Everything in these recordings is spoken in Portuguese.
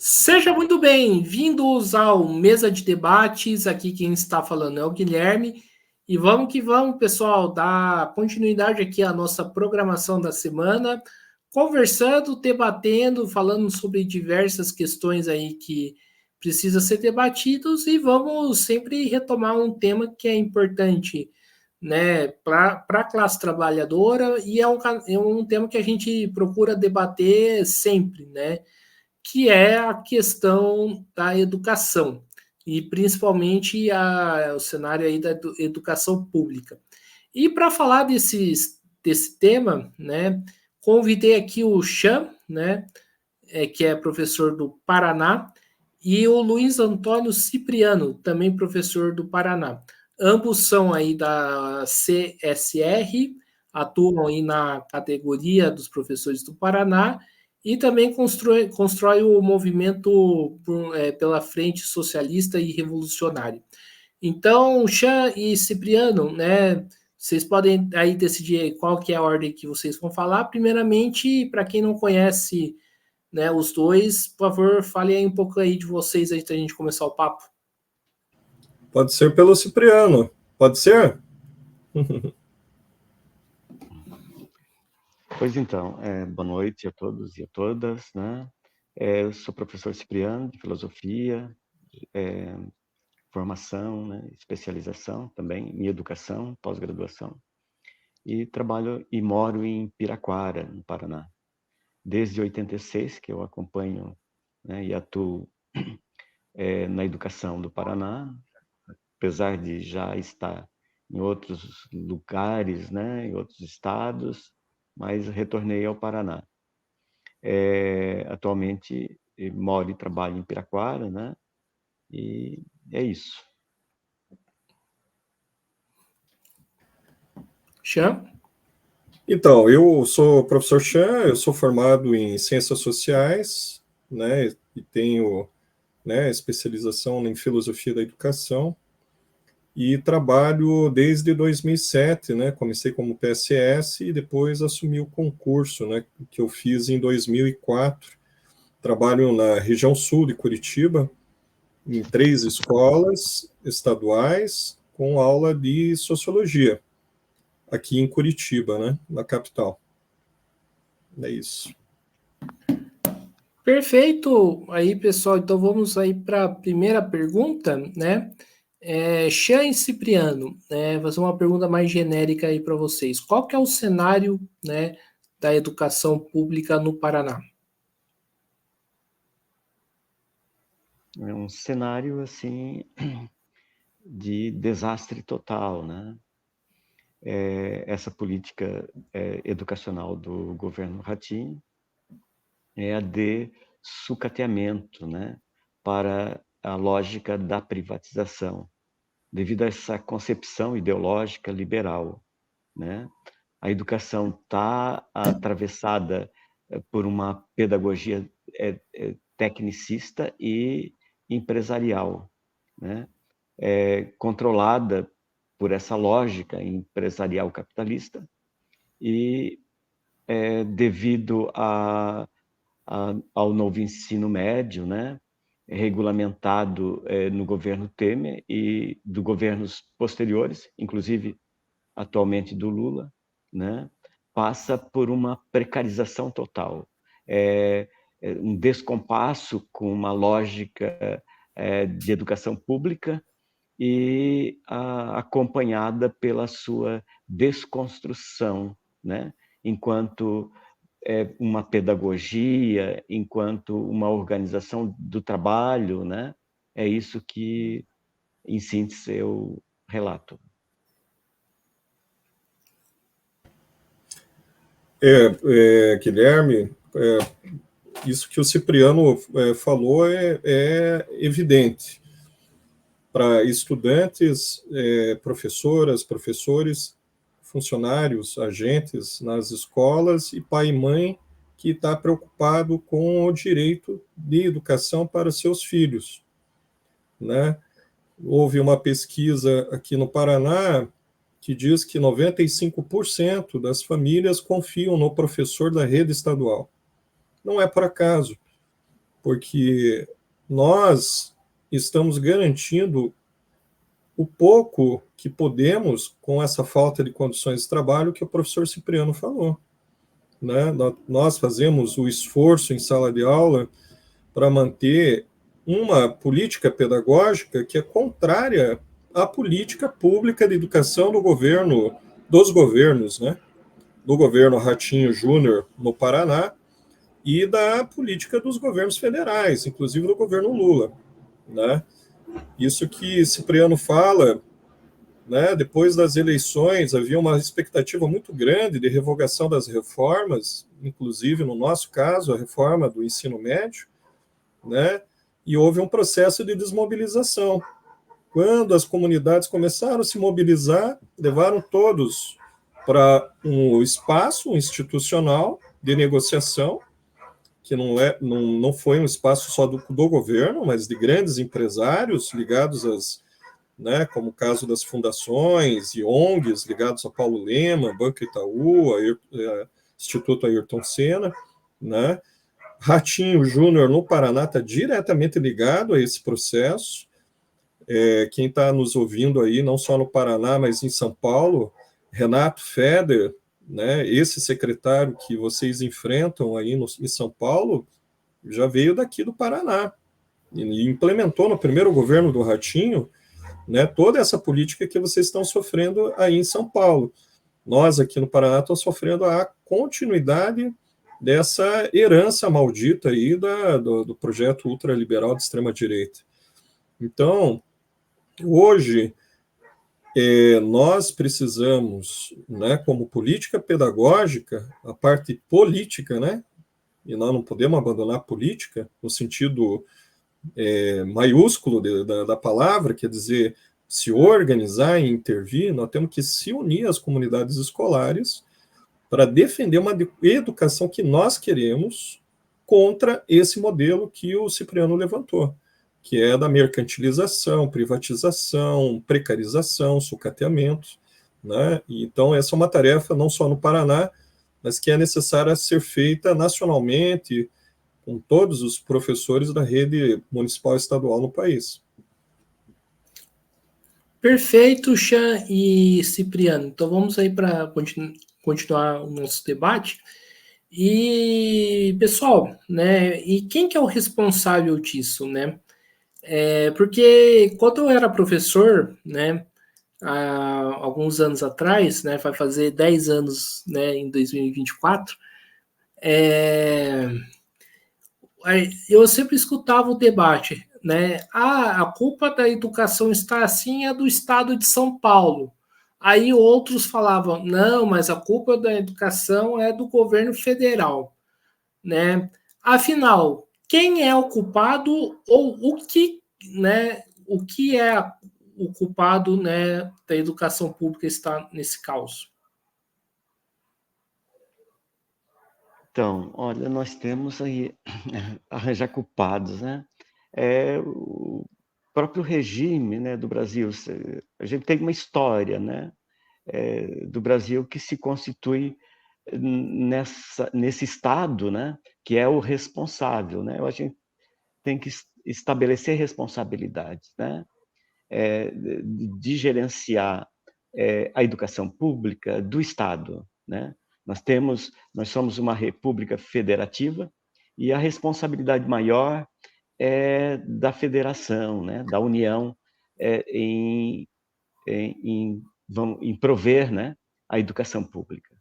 Seja muito bem-vindos ao Mesa de Debates. Aqui quem está falando é o Guilherme. E vamos que vamos, pessoal, dar continuidade aqui à nossa programação da semana, conversando, debatendo, falando sobre diversas questões aí que precisam ser debatidos e vamos sempre retomar um tema que é importante, né, para a classe trabalhadora e é um tema que a gente procura debater sempre, né? Que é a questão da educação, e principalmente o cenário aí da educação pública. E para falar desse tema, né, convidei aqui o Chan, né, que é professor do Paraná, e o Luiz Antônio Cipriano, também professor do Paraná. Ambos são aí da CSR, atuam aí na categoria dos professores do Paraná e também constrói o movimento pela Frente Socialista e Revolucionário. Então, Chan e Cipriano, né, vocês podem aí decidir qual que é a ordem que vocês vão falar. Primeiramente, para quem não conhece, né, os dois, por favor, falem aí um pouco aí de vocês antes da gente começar o papo. Pode ser pelo Cipriano, pode ser? Pois então, boa noite a todos e a todas, né? Eu sou professor Cipriano de filosofia, formação, né, especialização também em educação, pós-graduação, e trabalho e moro em Piraquara, no Paraná. Desde 86 que eu acompanho, né, e atuo na educação do Paraná, apesar de já estar em outros lugares, né, em outros estados, mas retornei ao Paraná. Atualmente moro e trabalho em Piraquara, né? E é isso. Chan? Então, eu sou o professor Chan, eu sou formado em Ciências Sociais, né, e tenho, né, especialização em Filosofia da Educação, e trabalho desde 2007, né, comecei como PSS e depois assumi o concurso, né, que eu fiz em 2004. Trabalho na região sul de Curitiba, em 3 escolas estaduais, com aula de Sociologia, aqui em Curitiba, né, na capital. É isso. Perfeito. Aí, pessoal, então vamos aí para a primeira pergunta, né? Chan e Cipriano, né? Vou fazer uma pergunta mais genérica aí para vocês. Qual que é o cenário, né, da educação pública no Paraná? É um cenário assim de desastre total, né? Essa política educacional do governo Ratinho é a de sucateamento, né? Para a lógica da privatização, devido a essa concepção ideológica liberal, né? A educação está atravessada por uma pedagogia tecnicista e empresarial, né? Controlada por essa lógica empresarial capitalista e devido ao novo ensino médio, né? Regulamentado no governo Temer e dos governos posteriores, inclusive atualmente do Lula, né? Passa por uma precarização total, um descompasso com uma lógica de educação pública e acompanhada pela sua desconstrução, né? Enquanto uma pedagogia, enquanto uma organização do trabalho, né? É isso que, em síntese, eu relato. Guilherme, isso que o Cipriano falou é evidente. Para estudantes, professoras, professores, funcionários, agentes nas escolas e pai e mãe que está preocupado com o direito de educação para seus filhos, né? Houve uma pesquisa aqui no Paraná que diz que 95% das famílias confiam no professor da rede estadual. Não é por acaso. porque nós estamos garantindo o pouco que podemos com essa falta de condições de trabalho que o professor Cipriano falou, né? Nós fazemos o esforço em sala de aula para manter uma política pedagógica que é contrária à política pública de educação do governo, dos governos, né? Do governo Ratinho Júnior no Paraná e da política dos governos federais, inclusive do governo Lula, né? Isso que Cipriano fala, né? Depois das eleições havia uma expectativa muito grande de revogação das reformas, inclusive no nosso caso a reforma do ensino médio, né? E houve um processo de desmobilização. Quando as comunidades começaram a se mobilizar, levaram todos para um espaço institucional de negociação, que não foi um espaço só do governo, mas de grandes empresários ligados às, né, como o caso das fundações e ONGs ligados a Paulo Lema, Banco Itaú, Instituto Ayrton Senna, né? Ratinho Júnior no Paraná está diretamente ligado a esse processo. Quem está nos ouvindo aí, não só no Paraná, mas em São Paulo, Renato Feder, né, esse secretário que vocês enfrentam aí em São Paulo, já veio daqui do Paraná e implementou no primeiro governo do Ratinho, né, toda essa política que vocês estão sofrendo aí em São Paulo. Nós aqui no Paraná estamos sofrendo a continuidade dessa herança maldita aí do projeto ultraliberal de extrema-direita. Então, hoje, nós precisamos, né, como política pedagógica, a parte política, né, e nós não podemos abandonar a política, no sentido maiúsculo da palavra, quer dizer, se organizar e intervir, nós temos que se unir às comunidades escolares para defender uma educação que nós queremos contra esse modelo que o Cipriano levantou, que é da mercantilização, privatização, precarização, sucateamento, né? Então, essa é uma tarefa não só no Paraná, mas que é necessária ser feita nacionalmente, com todos os professores da rede municipal e estadual no país. Perfeito, Chan e Cipriano. Então, vamos aí para continuar o nosso debate. E, pessoal, né, e quem que é o responsável disso, né? Porque quando eu era professor, né, há alguns anos atrás, né, vai fazer 10 anos, né, em 2024, eu sempre escutava o debate, né? A culpa da educação está assim é do estado de São Paulo. Aí outros falavam, não, mas a culpa da educação é do governo federal, né? Afinal, quem é o culpado ou o que é o culpado, né, da educação pública está nesse caos? Então, olha, nós temos aí arranjar culpados, né? O próprio regime, né, do Brasil. A gente tem uma história, né, do Brasil que se constitui nesse estado, né, que é o responsável, né? A gente tem que estabelecer responsabilidades, né, de gerenciar a educação pública do Estado, né? Nós somos uma república federativa e a responsabilidade maior é da federação, né, da União, em prover, né, a educação pública.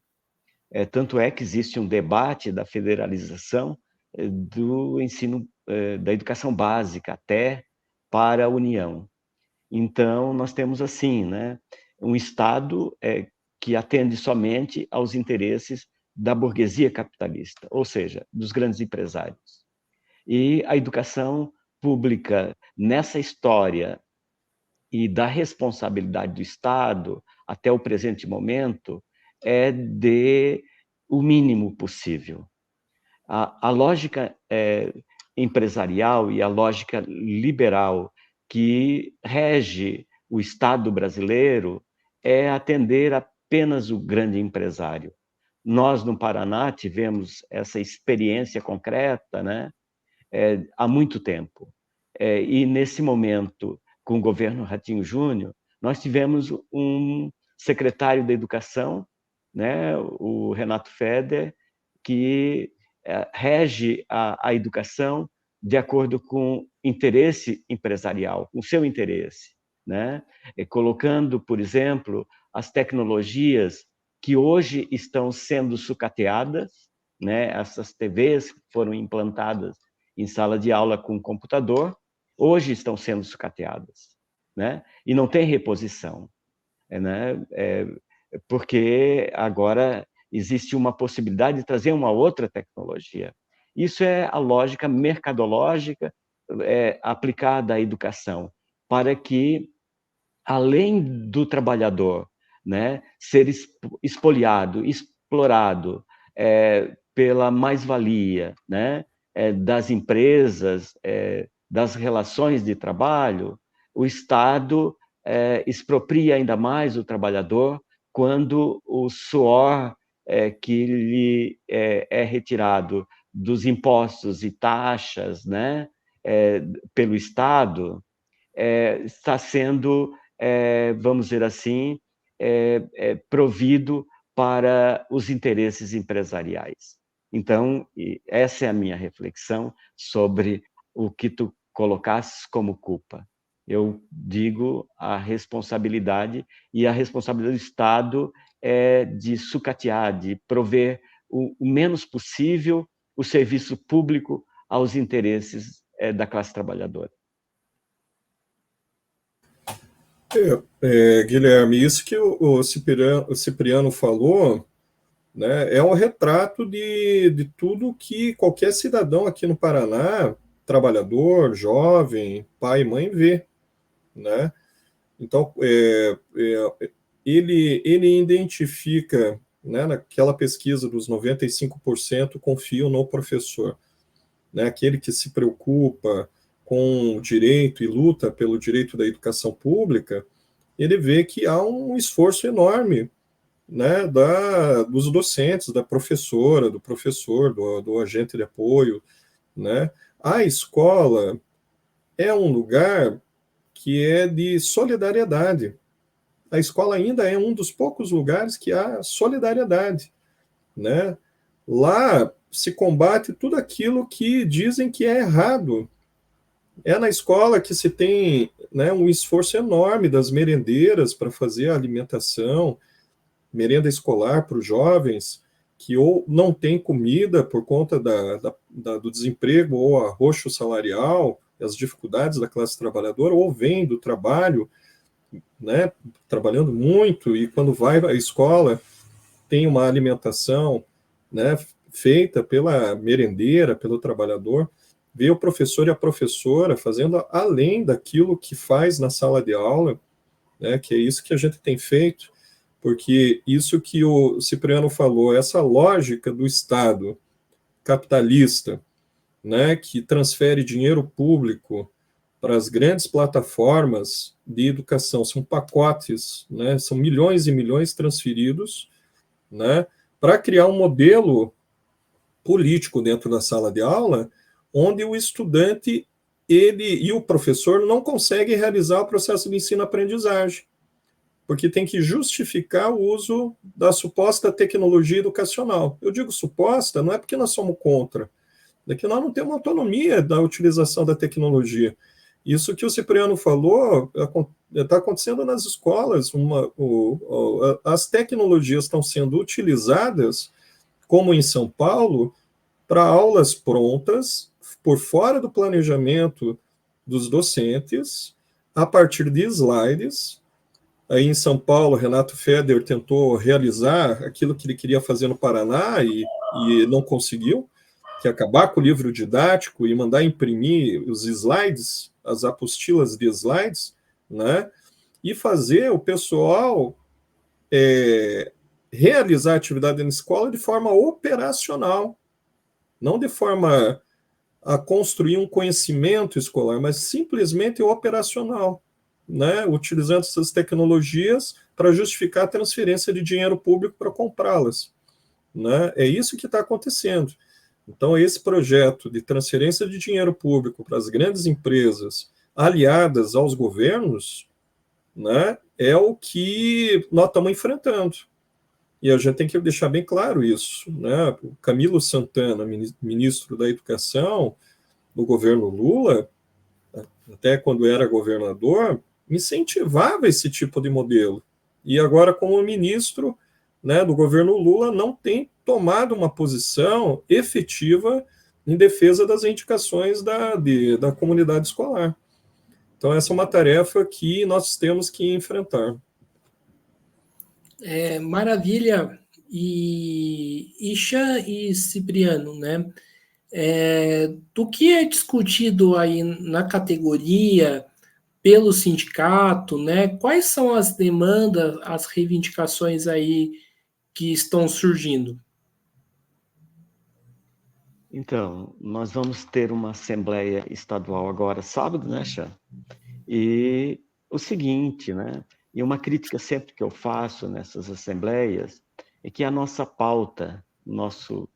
Tanto é que existe um debate da federalização do ensino, da educação básica até para a União. Então, nós temos assim, né, um Estado que atende somente aos interesses da burguesia capitalista, ou seja, dos grandes empresários. E a educação pública, nessa história e da responsabilidade do Estado, até o presente momento, é de o mínimo possível. A lógica empresarial e a lógica liberal que rege o Estado brasileiro é atender apenas o grande empresário. Nós, no Paraná, tivemos essa experiência concreta, né, há muito tempo. E nesse momento, com o governo Ratinho Júnior, nós tivemos um secretário da Educação, né, o Renato Feder, que rege a educação de acordo com interesse empresarial, com seu interesse, né? Colocando, por exemplo, as tecnologias que hoje estão sendo sucateadas, né? Essas TVs que foram implantadas em sala de aula com computador, hoje estão sendo sucateadas, né? E não tem reposição, né? Porque agora existe uma possibilidade de trazer uma outra tecnologia. Isso é a lógica mercadológica aplicada à educação, para que, além do trabalhador, né, ser expoliado, explorado pela mais-valia, né, das empresas, das relações de trabalho, o Estado expropria ainda mais o trabalhador quando o suor que lhe é retirado dos impostos e taxas, né, pelo Estado, está sendo, vamos dizer assim, provido para os interesses empresariais. Então, essa é a minha reflexão sobre o que tu colocasses como culpa. Eu digo a responsabilidade, e a responsabilidade do Estado é de sucatear, de prover o menos possível o serviço público aos interesses da classe trabalhadora. Guilherme, isso que o Cipriano falou, né, é um retrato de tudo que qualquer cidadão aqui no Paraná, trabalhador, jovem, pai e mãe, vê, né? Então, ele identifica, né, naquela pesquisa dos 95% confiam no professor, né, aquele que se preocupa com o direito e luta pelo direito da educação pública, ele vê que há um esforço enorme, né, dos docentes, da professora, do professor, do agente de apoio, né? A escola é um lugar que é de solidariedade. A escola ainda é um dos poucos lugares que há solidariedade, né? Lá se combate tudo aquilo que dizem que é errado. É na escola que se tem, né, um esforço enorme das merendeiras para fazer a alimentação, merenda escolar para os jovens que ou não tem comida por conta do desemprego ou arroxo salarial, as dificuldades da classe trabalhadora, ou vem do trabalho, né, trabalhando muito, e quando vai à escola tem uma alimentação, né, feita pela merendeira, pelo trabalhador, vê o professor e a professora fazendo além daquilo que faz na sala de aula, né, que é isso que a gente tem feito, porque isso que o Cipriano falou, essa lógica do Estado capitalista, né, que transfere dinheiro público para as grandes plataformas de educação, são pacotes, né, são milhões e milhões transferidos, né, para criar um modelo político dentro da sala de aula, onde o estudante e o professor não conseguem realizar o processo de ensino-aprendizagem, porque tem que justificar o uso da suposta tecnologia educacional. Eu digo suposta, não é porque nós somos contra, é que nós não temos autonomia da utilização da tecnologia. Isso que o Cipriano falou está acontecendo nas escolas. As tecnologias estão sendo utilizadas, como em São Paulo, para aulas prontas, por fora do planejamento dos docentes, a partir de slides. Aí em São Paulo, Renato Feder tentou realizar aquilo que ele queria fazer no Paraná e não conseguiu, que é acabar com o livro didático e mandar imprimir os slides, as apostilas de slides, né? E fazer o pessoal realizar a atividade na escola de forma operacional, não de forma a construir um conhecimento escolar, mas simplesmente operacional, né? Utilizando essas tecnologias para justificar a transferência de dinheiro público para comprá-las, né? É isso que está acontecendo. Então, esse projeto de transferência de dinheiro público para as grandes empresas aliadas aos governos, né, é o que nós estamos enfrentando. E a gente tem que deixar bem claro isso, né? O Camilo Santana, ministro da Educação do governo Lula, até quando era governador, incentivava esse tipo de modelo. E agora, como ministro, né, do governo Lula, não tem tomado uma posição efetiva em defesa das indicações da comunidade escolar. Então, essa é uma tarefa que nós temos que enfrentar. Maravilha. E Chan e Cipriano, né? Do que é discutido aí na categoria pelo sindicato, né? Quais são as demandas, as reivindicações aí que estão surgindo? Então, nós vamos ter uma assembleia estadual agora, sábado, né, Chan? E o seguinte, né? E uma crítica sempre que eu faço nessas assembleias é que a nossa pauta, nosso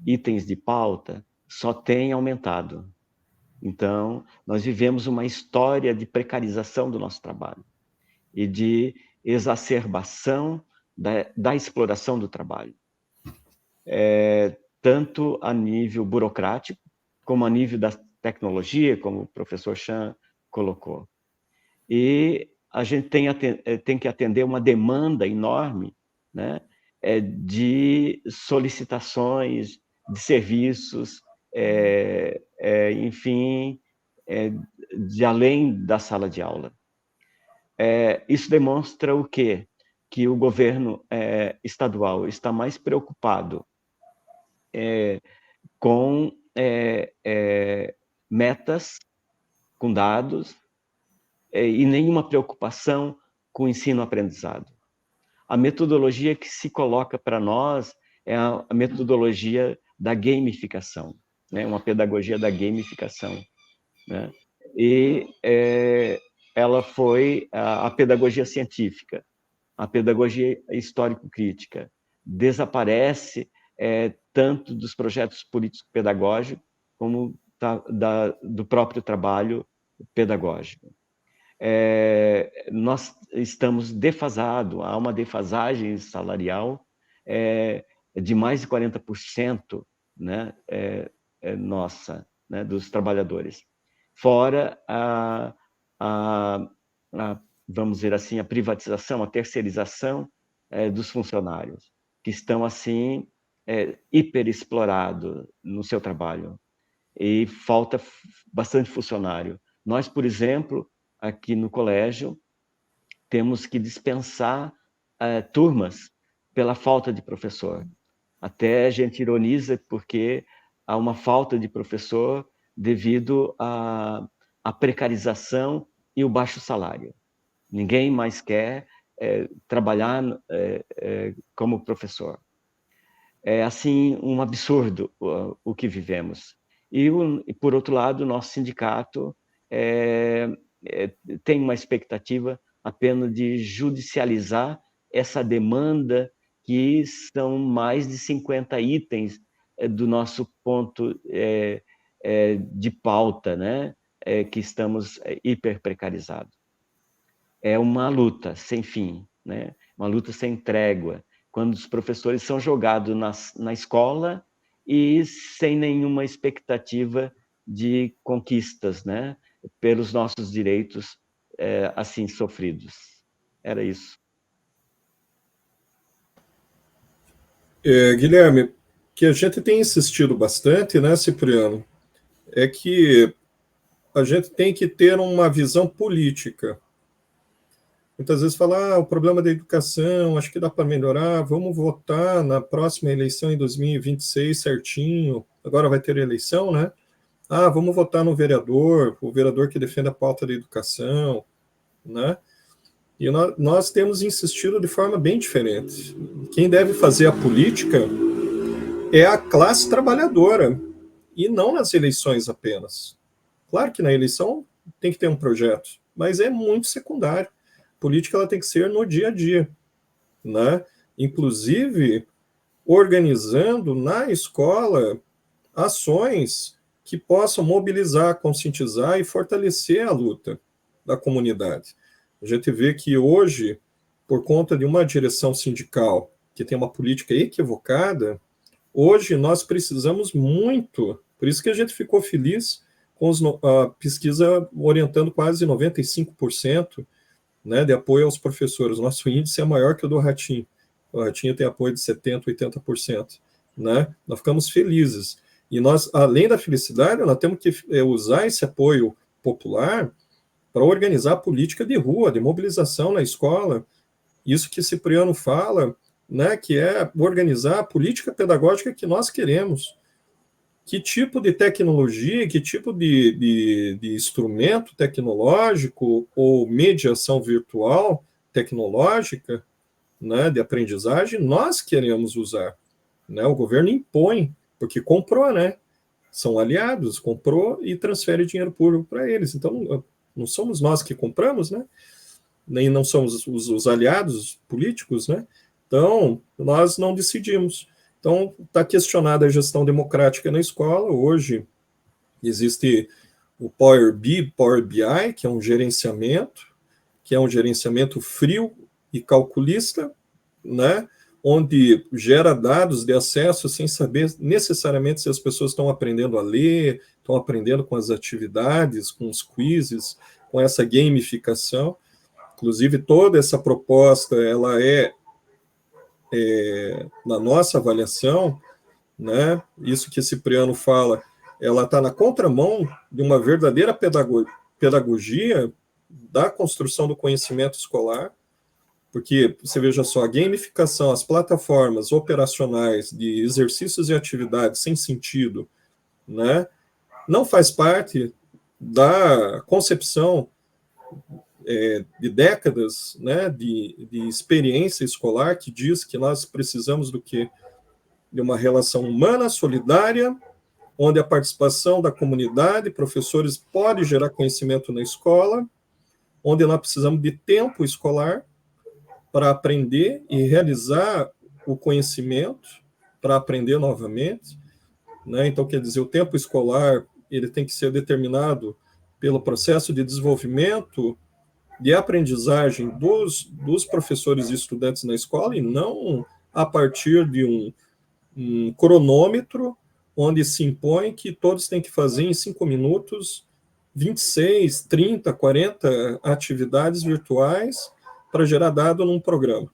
itens de pauta, só tem aumentado. Então, nós vivemos uma história de precarização do nosso trabalho e de exacerbação da exploração do trabalho. Tanto a nível burocrático, como a nível da tecnologia, como o professor Chan colocou. E a gente tem que atender uma demanda enorme, né, de solicitações, de serviços, enfim, de além da sala de aula. Isso demonstra o quê? Que o governo estadual está mais preocupado com metas, com dados, e nenhuma preocupação com o ensino-aprendizado. A metodologia que se coloca para nós é a metodologia da gamificação, né? Uma pedagogia da gamificação, né? E ela foi a pedagogia científica, a pedagogia histórico-crítica. Desaparece tanto dos projetos político-pedagógicos como do próprio trabalho pedagógico. Nós estamos defasados, há uma defasagem salarial de mais de 40%, né, nossa, né, dos trabalhadores. Fora vamos dizer assim, a privatização, a terceirização dos funcionários, que estão, assim, hiperexplorados no seu trabalho. E falta bastante funcionário. Nós, por exemplo, aqui no colégio, temos que dispensar turmas pela falta de professor. Até a gente ironiza porque há uma falta de professor devido à precarização e o baixo salário. Ninguém mais quer trabalhar como professor. É, assim, um absurdo o que vivemos. E, por outro lado, o nosso sindicato tem uma expectativa apenas de judicializar essa demanda, que são mais de 50 itens do nosso ponto de pauta, né? Que estamos hiper precarizados. É uma luta sem fim, né? Uma luta sem trégua, quando os professores são jogados na escola e sem nenhuma expectativa de conquistas, né, pelos nossos direitos assim sofridos. Era isso. Guilherme, que a gente tem insistido bastante, né, Cipriano, é que a gente tem que ter uma visão política. Muitas vezes fala, o problema da educação, acho que dá para melhorar, vamos votar na próxima eleição em 2026 certinho, agora vai ter eleição, né? Vamos votar no vereador, o vereador que defende a pauta da educação, né? E nós temos insistido de forma bem diferente. Quem deve fazer a política é a classe trabalhadora, e não nas eleições apenas. Claro que na eleição tem que ter um projeto, mas é muito secundário. A política ela tem que ser no dia a dia, né? Inclusive organizando na escola ações que possam mobilizar, conscientizar e fortalecer a luta da comunidade. A gente vê que hoje, por conta de uma direção sindical que tem uma política equivocada, hoje nós precisamos muito, por isso que a gente ficou feliz com a pesquisa orientando quase 95%, né, de apoio aos professores. Nosso índice é maior que o do Ratinho. O Ratinho tem apoio de 70%, 80%. Né? Nós ficamos felizes. E nós, além da felicidade, nós temos que usar esse apoio popular para organizar a política de rua, de mobilização na escola. Isso que Cipriano fala, né, que é organizar a política pedagógica que nós queremos. Que tipo de tecnologia, que tipo de instrumento tecnológico ou mediação virtual tecnológica, né, de aprendizagem nós queremos usar. Né? O governo impõe, porque comprou, né? São aliados, comprou e transfere dinheiro público para eles. Então, não somos nós que compramos, né? Nem não somos os aliados políticos, né? Então, nós não decidimos. Então, está questionada a gestão democrática na escola. Hoje, existe o Power BI, que é um gerenciamento frio e calculista, né? Onde gera dados de acesso sem saber necessariamente se as pessoas estão aprendendo a ler, estão aprendendo com as atividades, com os quizzes, com essa gamificação. Inclusive, toda essa proposta, ela na nossa avaliação, né, isso que Cipriano fala, ela está na contramão de uma verdadeira pedagogia da construção do conhecimento escolar, porque, você veja só, a gamificação, as plataformas operacionais de exercícios e atividades sem sentido, né, não faz parte da concepção de décadas, né, de experiência escolar que diz que nós precisamos do quê? De uma relação humana, solidária, onde a participação da comunidade, professores, pode gerar conhecimento na escola, onde nós precisamos de tempo escolar para aprender e realizar o conhecimento, para aprender novamente, né? Então, quer dizer, o tempo escolar ele tem que ser determinado pelo processo de desenvolvimento, de aprendizagem dos professores e estudantes na escola, e não a partir de um cronômetro, onde se impõe que todos têm que fazer em 5 minutos 26, 30, 40 atividades virtuais para gerar dado num programa.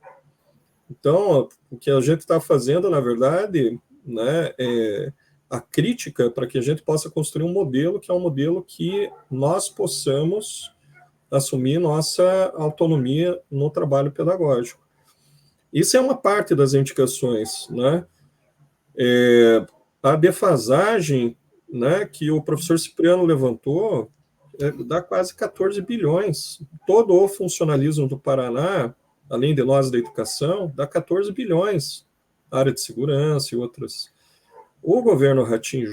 Então, o que a gente está fazendo, na verdade, né, é a crítica para que a gente possa construir um modelo que é um modelo que nós possamos assumir nossa autonomia no trabalho pedagógico. Isso é uma parte das indicações, né? A defasagem, né, que o professor Cipriano levantou dá quase 14 bilhões. Todo o funcionalismo do Paraná, além de nós da educação, dá 14 bilhões. Área de segurança e outras. O governo Ratinho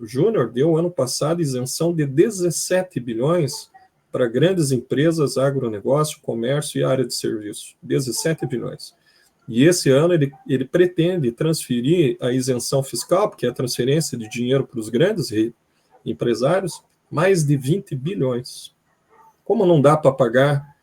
Júnior deu ano passado isenção de 17 bilhões para grandes empresas, agronegócio, comércio e área de serviço. 17 bilhões. E esse ano ele pretende transferir a isenção fiscal, porque é a transferência de dinheiro para os grandes empresários, mais de 20 bilhões. Como não dá para pagar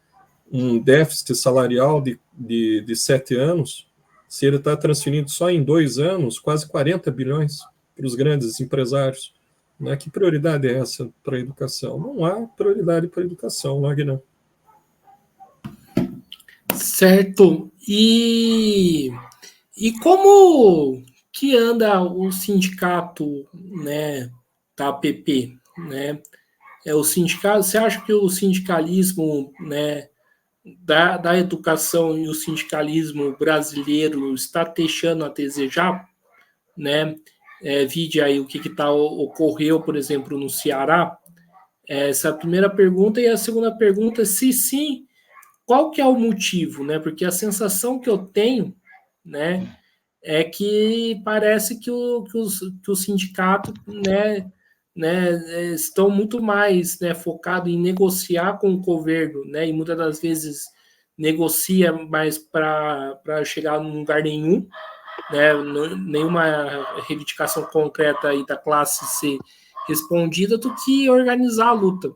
um déficit salarial de 7 anos, se ele está transferindo só em 2 anos, quase 40 bilhões para os grandes empresários, né? Que prioridade é essa para a educação? Não há prioridade para a educação, não é, Guilherme? Certo. E como que anda o sindicato, né, da APP, né? O sindicato, você acha que o sindicalismo, né, da educação e o sindicalismo brasileiro está deixando a desejar, né? Vide aí o que ocorreu, por exemplo, no Ceará. Essa é a primeira pergunta. E a segunda pergunta, se sim, qual que é o motivo, né? Porque a sensação que eu tenho, né, é que parece que o sindicato, né, estão muito mais, né, focado em negociar com o governo, né, e muitas das vezes negocia mais para chegar num lugar nenhum, né, nenhuma reivindicação concreta aí da classe ser respondida, do que organizar a luta.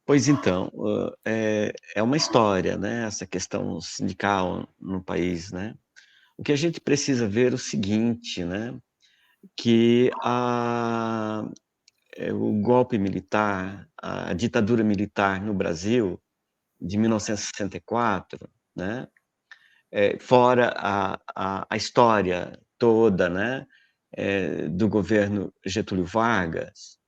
Pois então, é uma história, né, essa questão sindical no país, né? O que a gente precisa ver é o seguinte, né, que o golpe militar, a ditadura militar no Brasil, de 1964, né, fora a história toda, né, do governo Getúlio Vargas,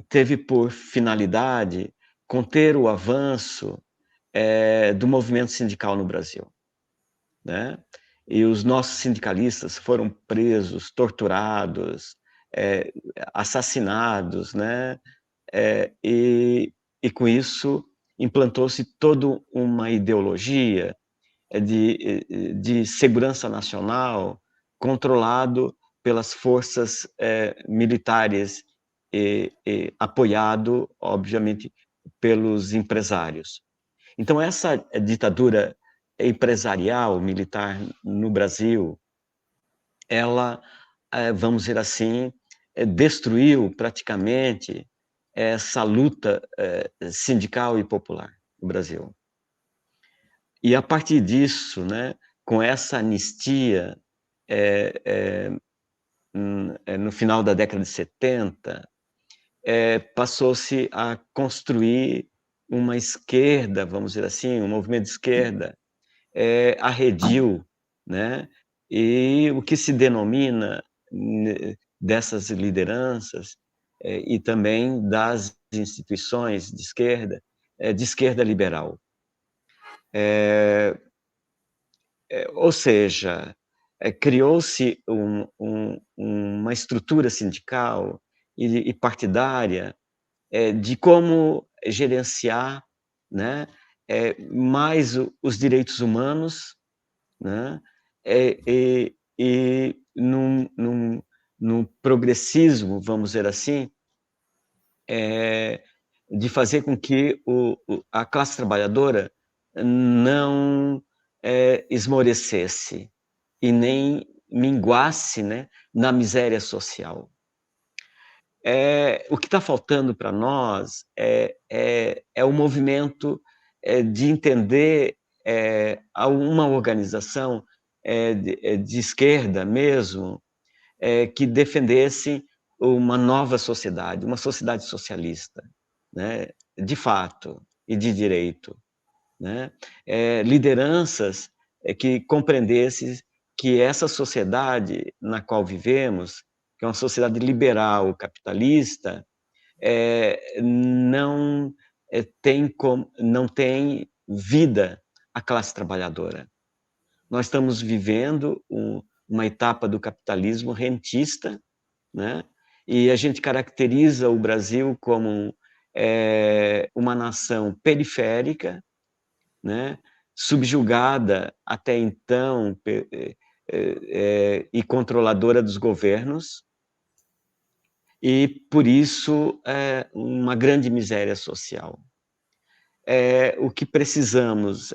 teve por finalidade conter o avanço do movimento sindical no Brasil, né? E os nossos sindicalistas foram presos, torturados, assassinados, né? E com isso implantou-se toda uma ideologia de segurança nacional controlado pelas forças militares e apoiado, obviamente, pelos empresários. Então, essa ditadura empresarial, militar no Brasil, ela, vamos dizer assim, destruiu praticamente essa luta sindical e popular no Brasil. E a partir disso, né, com essa anistia, no final da década de 70, passou-se a construir uma esquerda, vamos dizer assim, um movimento de esquerda arredio, né? E o que se denomina dessas lideranças e também das instituições de esquerda liberal. Ou seja, criou-se uma estrutura sindical e partidária de como gerenciar, né, mais os direitos humanos, né, e num progressismo, vamos dizer assim, de fazer com que a classe trabalhadora não esmorecesse e nem minguasse, né, na miséria social. O que está faltando para nós é o movimento de entender uma organização de esquerda mesmo, que defendesse uma nova sociedade, uma sociedade socialista, né, de fato e de direito, né? Lideranças que compreendessem que essa sociedade na qual vivemos, que é uma sociedade liberal, capitalista, não tem vida a classe trabalhadora. Nós estamos vivendo uma etapa do capitalismo rentista, né? E a gente caracteriza o Brasil como uma nação periférica, né? Subjugada até então e controladora dos governos, e por isso uma grande miséria social. O que precisamos,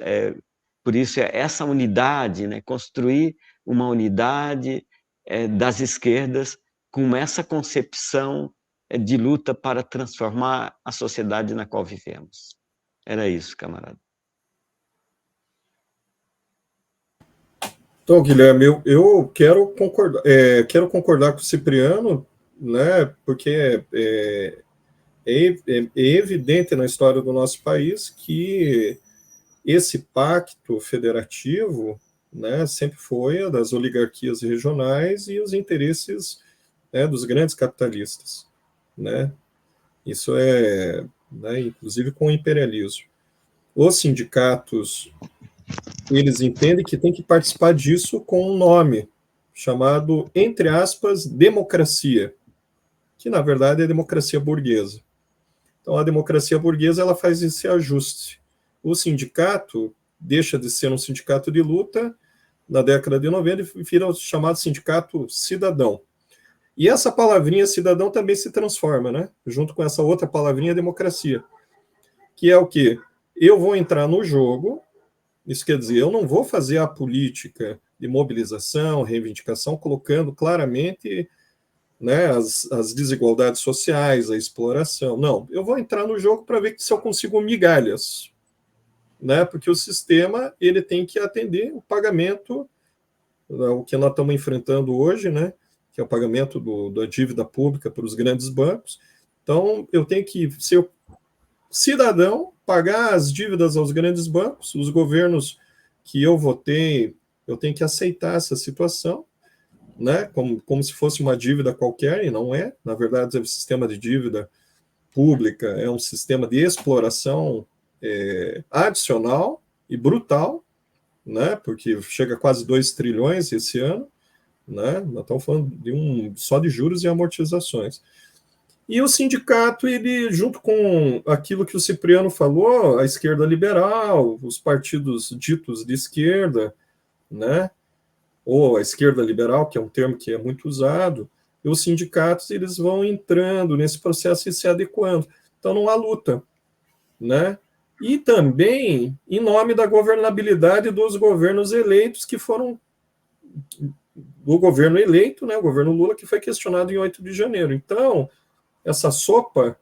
por isso, é essa unidade, né? Construir uma unidade das esquerdas com essa concepção de luta para transformar a sociedade na qual vivemos. Era isso, camarada. Então, Guilherme, eu quero concordar com o Cipriano, né, porque é evidente na história do nosso país que esse pacto federativo, né, sempre foi das oligarquias regionais e os interesses, né, dos grandes capitalistas, né? Isso né, inclusive com o imperialismo. Os sindicatos, eles entendem que tem que participar disso com um nome chamado, entre aspas, democracia, que na verdade é democracia burguesa. Então, a democracia burguesa ela faz esse ajuste. O sindicato deixa de ser um sindicato de luta na década de 90 e vira o chamado sindicato cidadão. E essa palavrinha cidadão também se transforma, né? Junto com essa outra palavrinha democracia, que é o quê? eu vou entrar no jogo. Isso quer dizer, eu não vou fazer a política de mobilização, reivindicação, colocando claramente, né, as desigualdades sociais, a exploração. Não, eu vou entrar no jogo para ver se eu consigo migalhas, né, porque o sistema ele tem que atender o pagamento, o que nós estamos enfrentando hoje, né, que é o pagamento da dívida pública para os grandes bancos. Então, eu tenho que ser cidadão, pagar as dívidas aos grandes bancos, os governos que eu votei, eu tenho que aceitar essa situação, né, como se fosse uma dívida qualquer, e não é. Na verdade, o sistema de dívida pública é um sistema de exploração adicional e brutal, né, porque chega a quase 2 trilhões esse ano, né, nós estamos falando só de juros e amortizações. E o sindicato, ele, junto com aquilo que o Cipriano falou, a esquerda liberal, os partidos ditos de esquerda, né, ou a esquerda liberal, que é um termo que é muito usado, e os sindicatos eles vão entrando nesse processo e se adequando. Então, não há luta, né? E também em nome da governabilidade dos governos eleitos, que foram do governo eleito, né, o governo Lula, que foi questionado em 8 de janeiro. Então, essa sopa,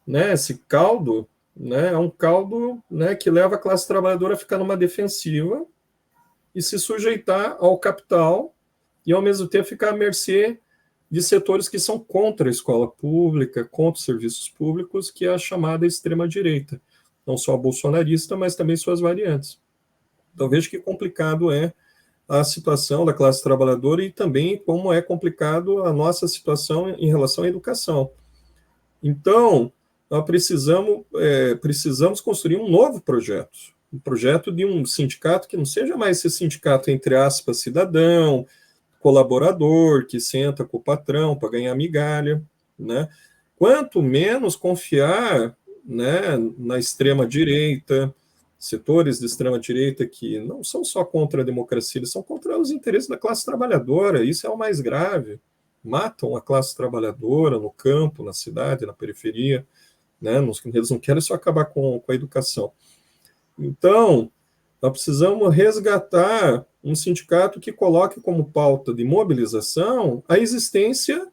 né, esse caldo, né, é um caldo, né, que leva a classe trabalhadora a ficar numa defensiva e se sujeitar ao capital e, ao mesmo tempo, ficar à mercê de setores que são contra a escola pública, contra os serviços públicos, que é a chamada extrema-direita. Não só a bolsonarista, mas também suas variantes. Então, veja que complicado é a situação da classe trabalhadora e também como é complicado a nossa situação em relação à educação. Então, nós precisamos construir um novo projeto, um projeto de um sindicato que não seja mais esse sindicato, entre aspas, cidadão, colaborador, que senta com o patrão para ganhar migalha, né? Quanto menos confiar, né, na extrema-direita, setores de extrema-direita que não são só contra a democracia, eles são contra os interesses da classe trabalhadora, isso é o mais grave. Matam a classe trabalhadora no campo, na cidade, na periferia, né? Eles não querem só acabar com a educação. Então, nós precisamos resgatar um sindicato que coloque como pauta de mobilização a existência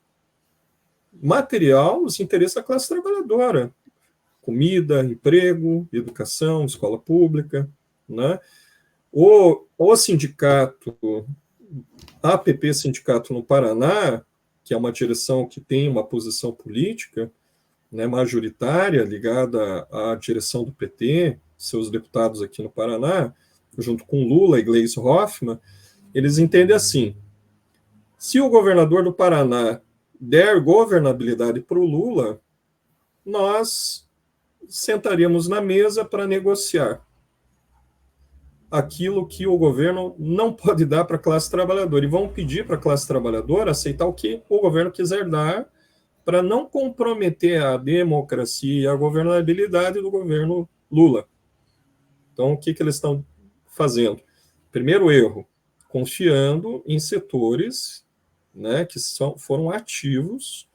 material, os interesses da classe trabalhadora. Comida, emprego, educação, escola pública, né? O sindicato, a APP Sindicato no Paraná, que é uma direção que tem uma posição política, né, majoritária, ligada à direção do PT, seus deputados aqui no Paraná, junto com Lula e Gleisi Hoffmann, eles entendem assim: se o governador do Paraná der governabilidade para o Lula, nós sentaríamos na mesa para negociar aquilo que o governo não pode dar para a classe trabalhadora. E vão pedir para a classe trabalhadora aceitar o que o governo quiser dar para não comprometer a democracia e a governabilidade do governo Lula. Então, o que eles estão fazendo? Primeiro erro, confiando em setores, né, que foram ativos,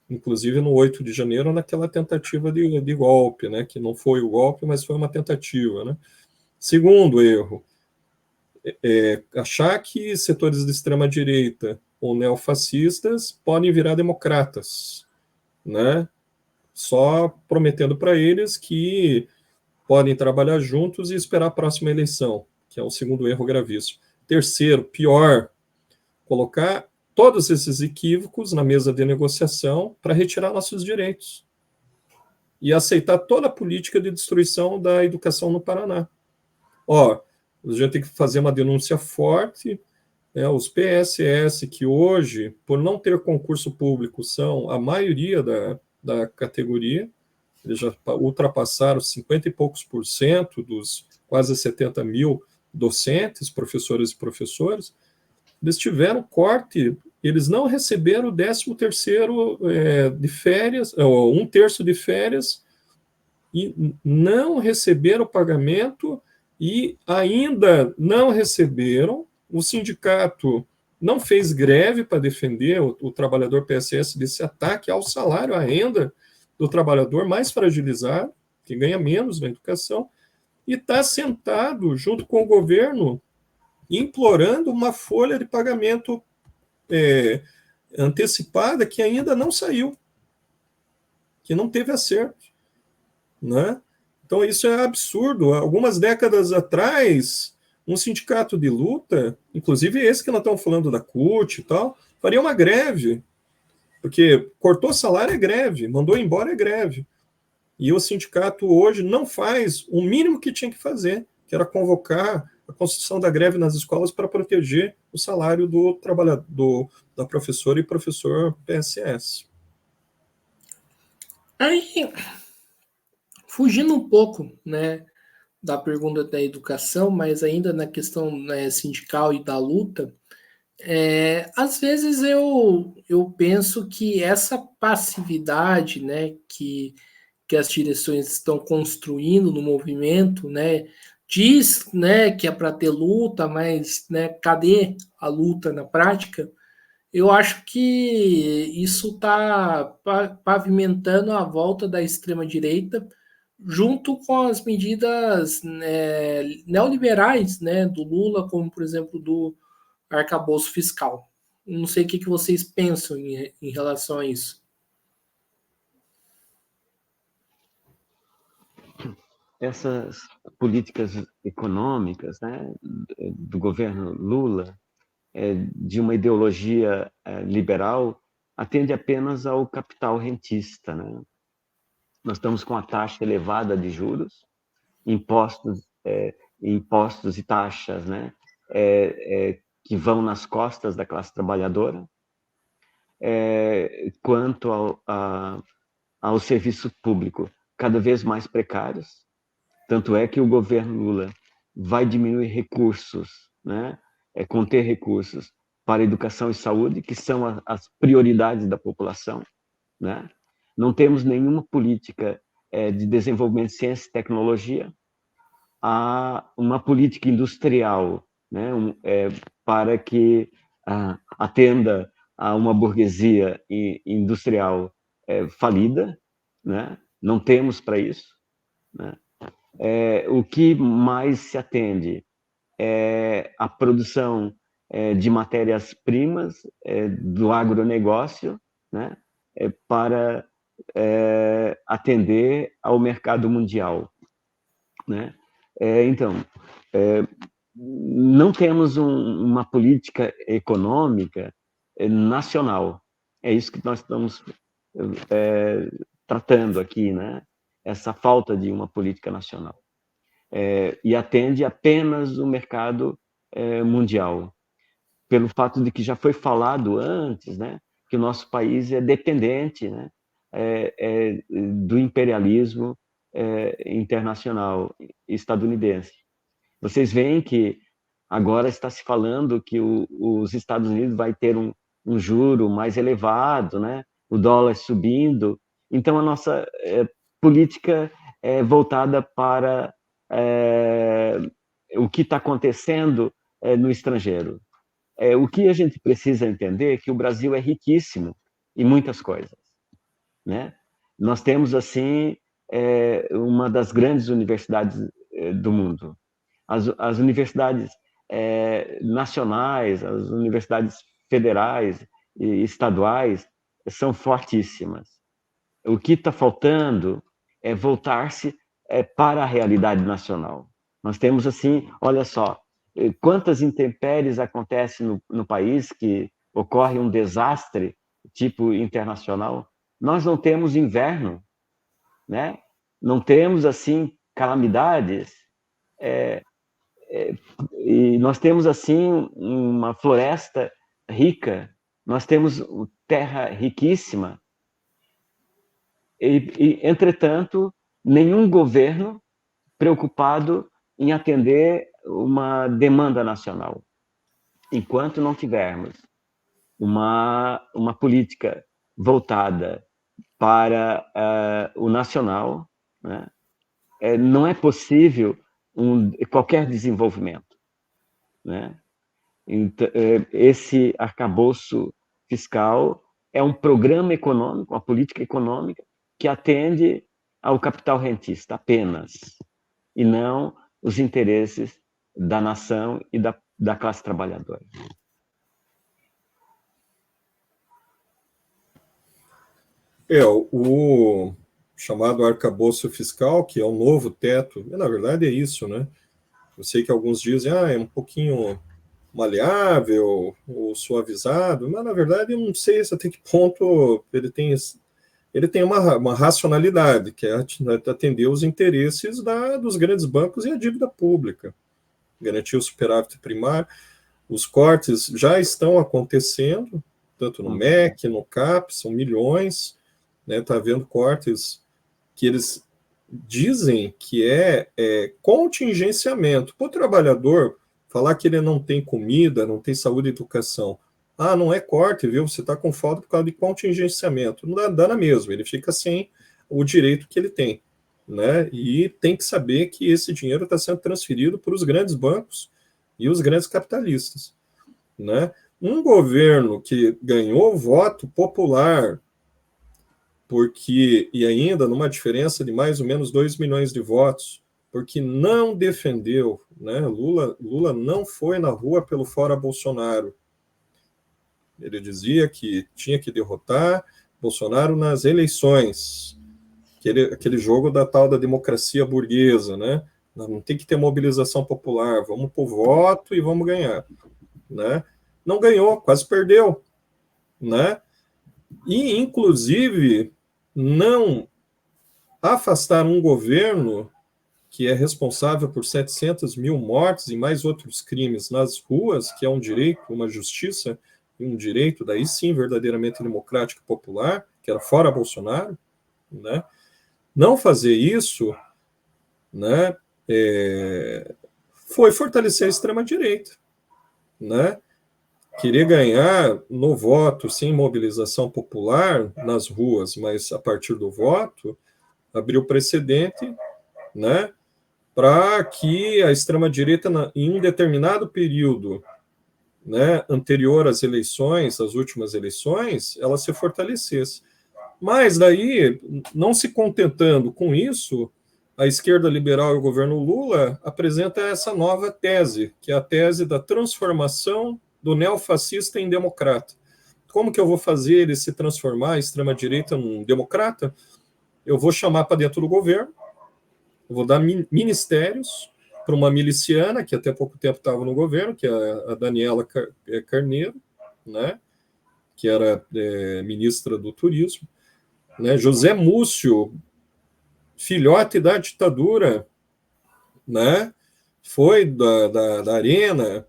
inclusive no 8 de janeiro, naquela tentativa de golpe, né, que não foi o golpe, mas foi uma tentativa, né? Segundo erro, achar que setores de extrema-direita ou neofascistas podem virar democratas, né? Só prometendo para eles que podem trabalhar juntos e esperar a próxima eleição, que é o segundo erro gravíssimo. Terceiro, pior, colocar todos esses equívocos na mesa de negociação para retirar nossos direitos e aceitar toda a política de destruição da educação no Paraná. A gente tem que fazer uma denúncia forte, né? Os PSS, que hoje, por não ter concurso público, são a maioria da categoria, eles já ultrapassaram 50 e poucos % dos quase 70 mil docentes, professores e professoras, eles tiveram corte, eles não receberam o 13º de férias, ou 1/3 de férias, e não receberam o pagamento, e ainda não receberam. O sindicato não fez greve para defender o trabalhador PSS desse ataque ao salário, à renda do trabalhador mais fragilizado, que ganha menos na educação, e está sentado junto com o governo, implorando uma folha de pagamento antecipada que ainda não saiu, que não teve acerto, né? Então isso é absurdo. Algumas décadas atrás, um sindicato de luta, inclusive esse que nós estamos falando da CUT e tal, faria uma greve, porque cortou salário é greve, mandou embora é greve. E o sindicato hoje não faz o mínimo que tinha que fazer, que era convocar a construção da greve nas escolas para proteger o salário do trabalhador, da professora e professor PSS. Aí, fugindo um pouco, né, da pergunta da educação, mas ainda na questão, né, sindical e da luta, às vezes eu penso que essa passividade, né, que as direções estão construindo no movimento, né, diz, né, que é para ter luta, mas, né, cadê a luta na prática? Eu acho que isso está pavimentando a volta da extrema-direita, junto com as medidas, né, neoliberais, né, do Lula, como, por exemplo, do arcabouço fiscal. Não sei o que vocês pensam em relação a isso. Essas políticas econômicas, né, do governo Lula, de uma ideologia liberal, atende apenas ao capital rentista, né? Nós estamos com a taxa elevada de juros, impostos e taxas, né, que vão nas costas da classe trabalhadora, quanto ao serviço público, cada vez mais precários. Tanto é que o governo Lula vai diminuir recursos, né, conter recursos para educação e saúde, que são as prioridades da população, né? Não temos nenhuma política de desenvolvimento de ciência e tecnologia. Há uma política industrial, né, para que atenda a uma burguesia industrial falida, né? Não temos para isso, né? O que mais se atende é a produção de matérias-primas do agronegócio, né, para atender ao mercado mundial, né? Então, não temos uma política econômica nacional. É isso que nós estamos tratando aqui, né? Essa falta de uma política nacional. E atende apenas o mercado mundial, pelo fato de que já foi falado antes, né, que o nosso país é dependente, né, do imperialismo internacional estadunidense. Vocês veem que agora está se falando que os Estados Unidos vai ter um juro mais elevado, né, o dólar subindo. Então, a nossa política é voltada para o que está acontecendo no estrangeiro. O que a gente precisa entender é que o Brasil é riquíssimo em muitas coisas, né? Nós temos, assim, uma das grandes universidades do mundo. As universidades nacionais, as universidades federais e estaduais são fortíssimas. O que está faltando é voltar-se para a realidade nacional. Nós temos, assim, olha só, quantas intempéries acontecem no país, que ocorre um desastre tipo internacional. Nós não temos inverno, né? Não temos, assim, calamidades. E nós temos, assim, uma floresta rica, nós temos terra riquíssima. Entretanto, nenhum governo preocupado em atender uma demanda nacional. Enquanto não tivermos uma política voltada para o nacional, né, não é possível qualquer desenvolvimento, né? Então, esse arcabouço fiscal é um programa econômico, uma política econômica que atende ao capital rentista apenas, e não os interesses da nação e da classe trabalhadora. O chamado arcabouço fiscal, que é um novo teto, na verdade é isso, né? Eu sei que alguns dizem, é um pouquinho maleável ou suavizado, mas na verdade eu não sei até que ponto ele tem uma racionalidade, que é atender os interesses dos grandes bancos e a dívida pública, garantir o superávit primário. Os cortes já estão acontecendo, tanto no MEC, no CAP, são milhões, né? Está havendo cortes que eles dizem que é contingenciamento. Para o trabalhador, falar que ele não tem comida, não tem saúde e educação, não é corte, viu? Você está com falta por causa de contingenciamento. Não dá na mesma, ele fica sem o direito que ele tem, né? E tem que saber que esse dinheiro está sendo transferido para os grandes bancos e os grandes capitalistas, né? Um governo que ganhou voto popular, e ainda numa diferença de mais ou menos 2 milhões de votos, porque não defendeu, né? Lula não foi na rua pelo fora Bolsonaro. Ele dizia que tinha que derrotar Bolsonaro nas eleições, aquele jogo da tal da democracia burguesa, né? Não tem que ter mobilização popular, vamos pro voto e vamos ganhar, né? Não ganhou, quase perdeu, né? E, inclusive, não afastar um governo que é responsável por 700 mil mortes e mais outros crimes nas ruas, que é um direito, uma justiça e um direito, daí sim, verdadeiramente democrático e popular, que era fora Bolsonaro, né? Não fazer isso, né, foi fortalecer a extrema-direita, né? Querer ganhar no voto sem mobilização popular nas ruas, mas a partir do voto, abriu precedente, né, para que a extrema-direita, em um determinado período, né, anterior às eleições, às últimas eleições, ela se fortalecesse. Mas daí, não se contentando com isso, a esquerda liberal e o governo Lula apresenta essa nova tese, que é a tese da transformação do neofascista em democrata. Como que eu vou fazer ele se transformar, a extrema-direita, num democrata? Eu vou chamar para dentro do governo, eu vou dar ministérios para uma miliciana, que até pouco tempo estava no governo, que é a Daniela Carneiro, né, que era ministra do Turismo, né, José Múcio, filhote da ditadura, né, foi da Arena,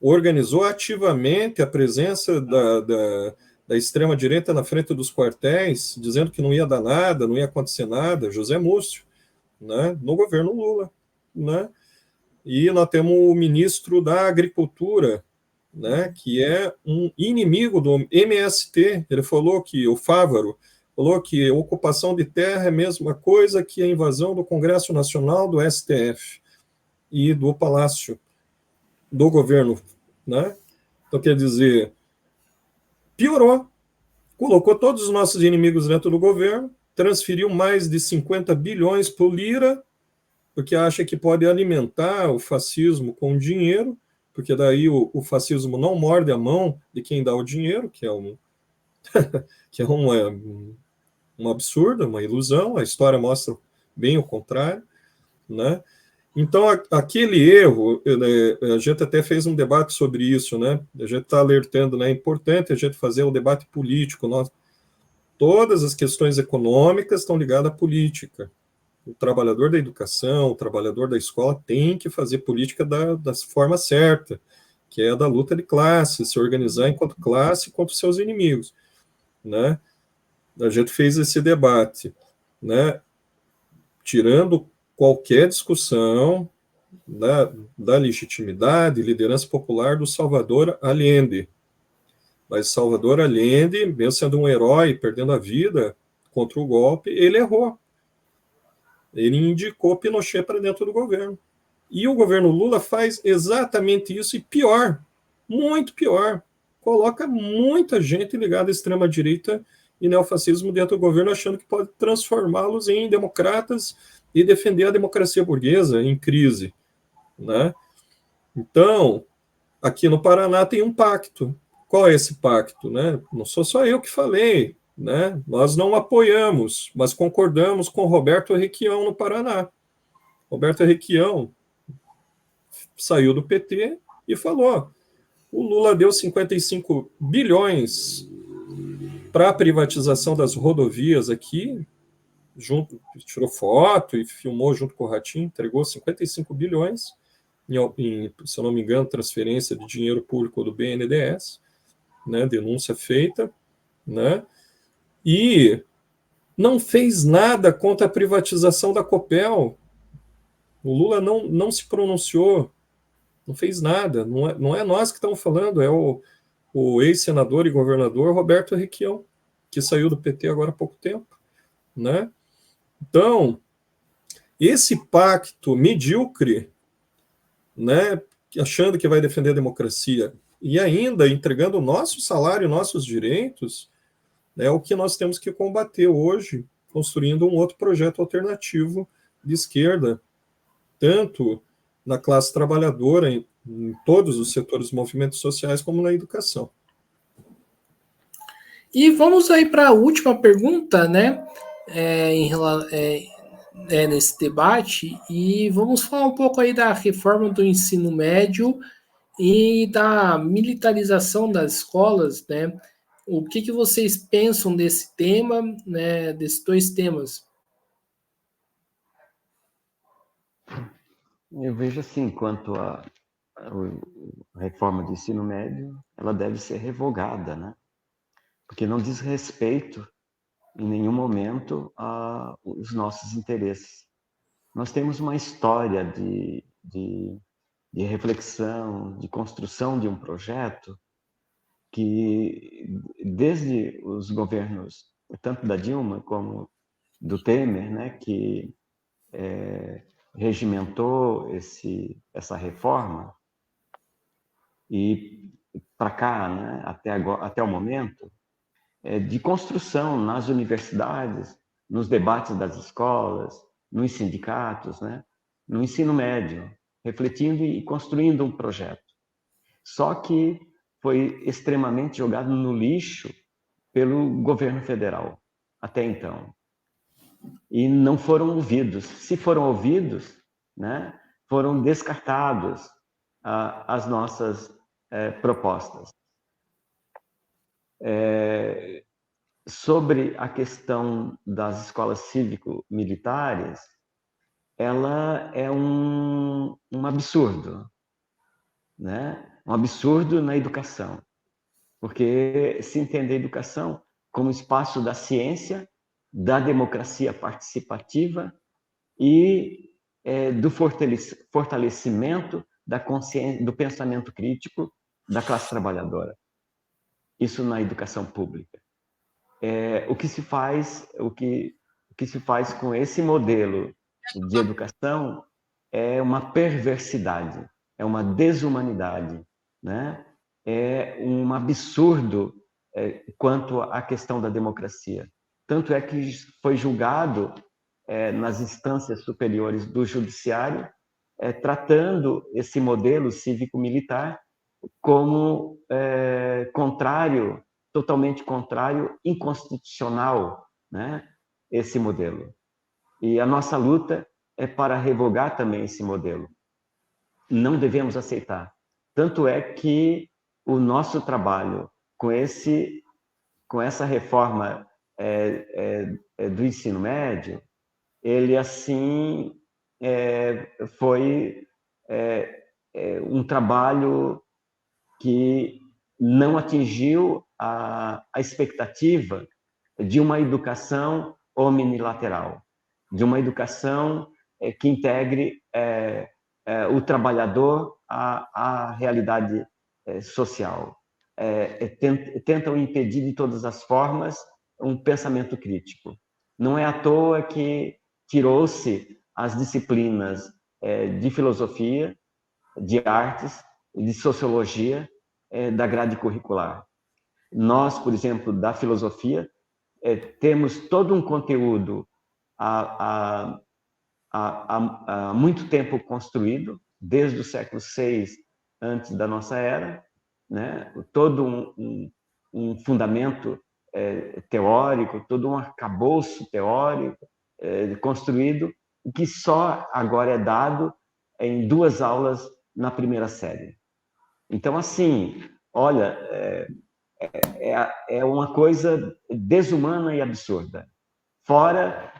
organizou ativamente a presença da extrema-direita na frente dos quartéis, dizendo que não ia dar nada, não ia acontecer nada, José Múcio, né, no governo Lula, né? E nós temos o ministro da Agricultura, né, que é um inimigo do MST. Ele falou que, o Fávaro, falou que a ocupação de terra é a mesma coisa que a invasão do Congresso Nacional, do STF e do Palácio do governo, né? Então, quer dizer, piorou, colocou todos os nossos inimigos dentro do governo, transferiu mais de 50 bilhões para o Lira, porque acha que pode alimentar o fascismo com dinheiro, porque daí o fascismo não morde a mão de quem dá o dinheiro, que é um absurdo, uma ilusão, a história mostra bem o contrário, né? Então, aquele erro, a gente até fez um debate sobre isso, né? A gente está alertando, né? É importante a gente fazer um debate político. Todas as questões econômicas estão ligadas à política. O trabalhador da educação, o trabalhador da escola tem que fazer política da forma certa, que é a da luta de classe, se organizar enquanto classe contra os seus inimigos, né? A gente fez esse debate, né? Tirando qualquer discussão da legitimidade, liderança popular do Salvador Allende. Mas Salvador Allende, mesmo sendo um herói, perdendo a vida contra o golpe, ele errou. Ele indicou Pinochet para dentro do governo. E o governo Lula faz exatamente isso, e pior, muito pior. Coloca muita gente ligada à extrema-direita e neofascismo dentro do governo, achando que pode transformá-los em democratas e defender a democracia burguesa em crise, né? Então, aqui no Paraná tem um pacto. Qual é esse pacto, né? Não sou só eu que falei, né? Nós não apoiamos, mas concordamos com Roberto Requião no Paraná. Roberto Requião saiu do PT e falou: o Lula deu 55 bilhões para a privatização das rodovias aqui, junto, tirou foto e filmou junto com o Ratinho, entregou 55 bilhões, se eu não me engano, transferência de dinheiro público do BNDES, né, denúncia feita, né, e não fez nada contra a privatização da Copel. O Lula não se pronunciou, não fez nada. Não é nós que estamos falando, é o ex-senador e governador Roberto Requião, que saiu do PT agora há pouco tempo, né? Então, esse pacto medíocre, né, achando que vai defender a democracia e ainda entregando o nosso salário, nossos direitos, é o que nós temos que combater hoje, construindo um outro projeto alternativo de esquerda, tanto na classe trabalhadora, em todos os setores dos movimentos sociais, como na educação. E vamos aí para a última pergunta, né? Nesse debate, e vamos falar um pouco aí da reforma do ensino médio e da militarização das escolas, né? O que vocês pensam desse tema, né? Desses dois temas? Eu vejo assim, quanto à reforma do ensino médio, ela deve ser revogada, né? Porque não diz respeito em nenhum momento aos nossos interesses. Nós temos uma história de reflexão, de construção de um projeto que, desde os governos, tanto da Dilma como do Temer, né, que regimentou essa reforma, e para cá, né, até o momento, de construção nas universidades, nos debates das escolas, nos sindicatos, né, no ensino médio, refletindo e construindo um projeto. Só que foi extremamente jogado no lixo pelo governo federal, até então. E não foram ouvidos. Se foram ouvidos, né, foram descartados as nossas propostas. Sobre a questão das escolas cívico-militares, ela é um absurdo, né? Um absurdo na educação, porque se entende a educação como espaço da ciência, da democracia participativa e do fortalecimento da consciência, do pensamento crítico da classe trabalhadora. Isso na educação pública. O que se faz com esse modelo de educação é uma perversidade, é uma desumanidade, né? É um absurdo quanto à questão da democracia. Tanto é que foi julgado nas instâncias superiores do judiciário, tratando esse modelo cívico-militar como contrário, totalmente contrário, inconstitucional, né? Esse modelo. E a nossa luta é para revogar também esse modelo. Não devemos aceitar. Tanto é que o nosso trabalho com essa reforma do ensino médio, ele assim foi um trabalho que não atingiu a expectativa de uma educação omnilateral, de uma educação que integre o trabalhador à realidade social. Tentam impedir de todas as formas um pensamento crítico. Não é à toa que tirou-se as disciplinas de filosofia, de artes, de sociologia da grade curricular. Nós, por exemplo, da filosofia, temos todo um conteúdo há muito tempo construído, desde o século VI antes da nossa era, né? Todo um fundamento teórico, todo um arcabouço teórico construído, que só agora é dado em 2 aulas na primeira série. Então, assim, olha, é uma coisa desumana e absurda. Fora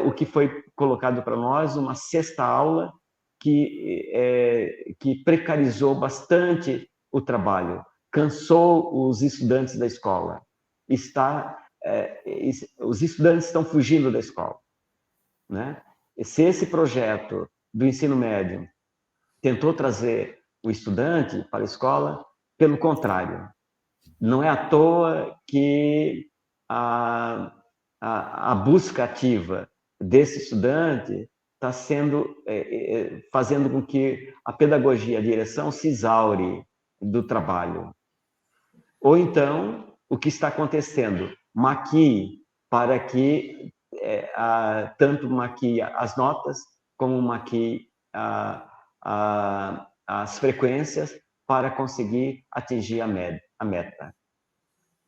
o que foi colocado para nós, uma 6ª aula que precarizou bastante o trabalho, cansou os estudantes da escola. Os estudantes estão fugindo da escola, né? E se esse projeto do ensino médio tentou trazer o estudante para a escola, pelo contrário, não é à toa que a busca ativa desse estudante está fazendo com que a pedagogia, a direção, se exaure do trabalho. Ou então, o que está acontecendo? Maquie para que tanto maquie as notas, como maquie as frequências para conseguir atingir a meta.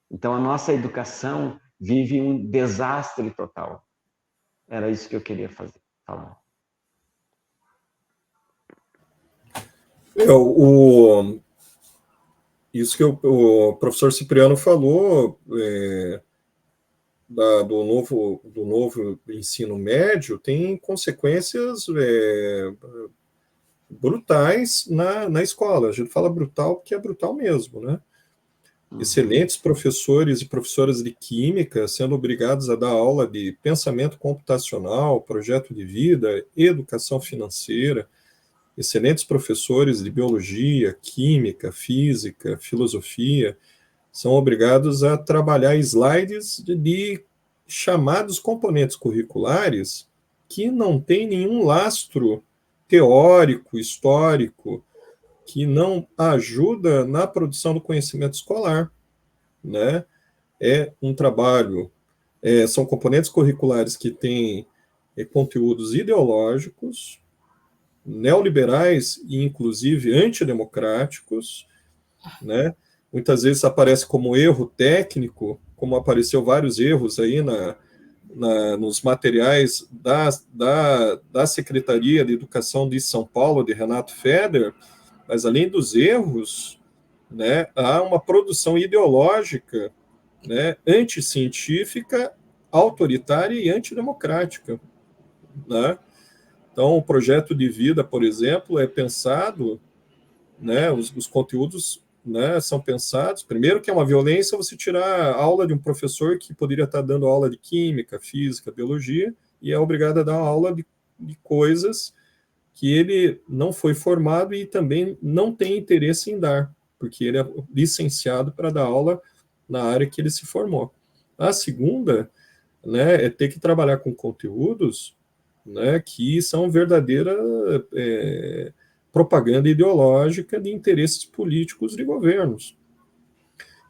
Então, a nossa educação vive um desastre total. Era isso que eu queria falar. Isso que o professor Cipriano falou do novo ensino médio tem consequências brutais na escola. A gente fala brutal porque é brutal mesmo, né? Excelentes professores e professoras de química sendo obrigados a dar aula de pensamento computacional, projeto de vida, educação financeira. Excelentes professores de biologia, química, física, filosofia são obrigados a trabalhar slides de chamados componentes curriculares que não têm nenhum lastro teórico, histórico, que não ajuda na produção do conhecimento escolar, né? É um trabalho, são componentes curriculares que têm conteúdos ideológicos, neoliberais e, inclusive, antidemocráticos, né? Muitas vezes aparece como erro técnico, como apareceu vários erros aí nos materiais da Secretaria de Educação de São Paulo, de Renato Feder, mas além dos erros, né, há uma produção ideológica, né, anticientífica, autoritária e antidemocrática, né? Então, o projeto de vida, por exemplo, é pensado, né, os conteúdos, né, são pensados, primeiro que é uma violência você tirar a aula de um professor que poderia estar dando aula de química, física, biologia, e é obrigado a dar aula de coisas que ele não foi formado e também não tem interesse em dar, porque ele é licenciado para dar aula na área que ele se formou. A segunda, né, é ter que trabalhar com conteúdos, né, que são verdadeira propaganda ideológica de interesses políticos de governos.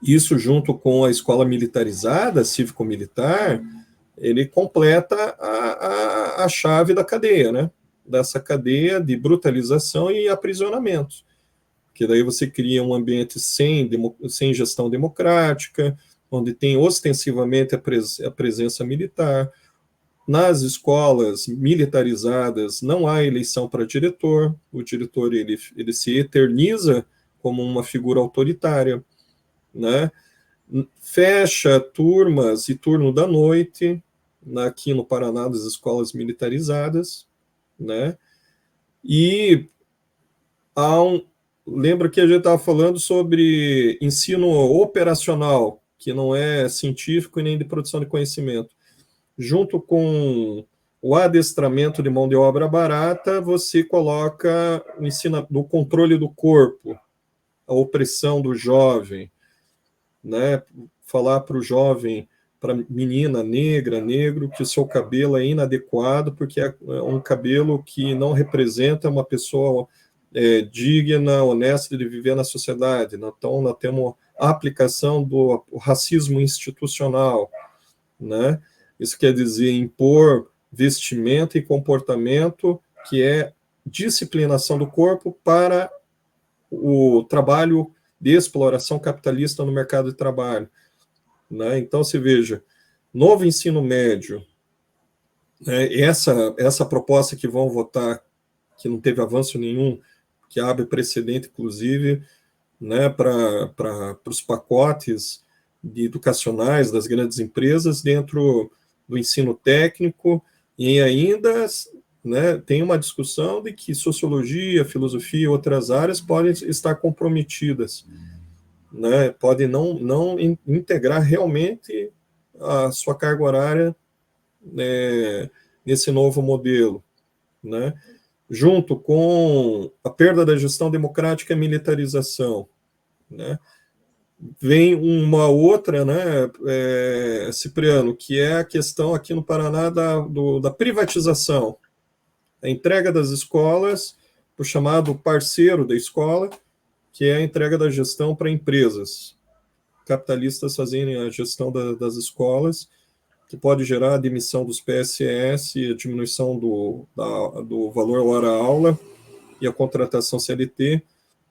Isso, junto com a escola militarizada, cívico-militar, ele completa a chave da cadeia, né? Dessa cadeia de brutalização e aprisionamento. Porque daí você cria um ambiente sem gestão democrática, onde tem ostensivamente a presença militar. Nas escolas militarizadas não há eleição para diretor, o diretor ele se eterniza como uma figura autoritária, né? Fecha turmas e turno da noite, aqui no Paraná, das escolas militarizadas, né? E lembra que a gente estava falando sobre ensino operacional, que não é científico e nem de produção de conhecimento. Junto com o adestramento de mão de obra barata, você coloca o ensino do controle do corpo, a opressão do jovem, né? Falar para o jovem, para a menina negra, negro, que o seu cabelo é inadequado, porque é um cabelo que não representa uma pessoa digna, honesta de viver na sociedade. Então, nós temos a aplicação do racismo institucional, né? Isso quer dizer impor vestimento e comportamento, que é disciplinação do corpo para o trabalho de exploração capitalista no mercado de trabalho, né? Então, se veja, novo ensino médio, né, essa proposta que vão votar, que não teve avanço nenhum, que abre precedente, inclusive, né, para os pacotes educacionais das grandes empresas dentro do ensino técnico, e ainda, né, tem uma discussão de que sociologia, filosofia e outras áreas podem estar comprometidas, né, podem não integrar realmente a sua carga horária, né, nesse novo modelo, né, junto com a perda da gestão democrática e a militarização, né. Vem uma outra, né, Cipriano, que é a questão aqui no Paraná da privatização, a entrega das escolas para o chamado parceiro da escola, que é a entrega da gestão para empresas capitalistas fazerem a gestão das escolas, que pode gerar a demissão dos PSS, a diminuição do valor hora-aula e a contratação CLT.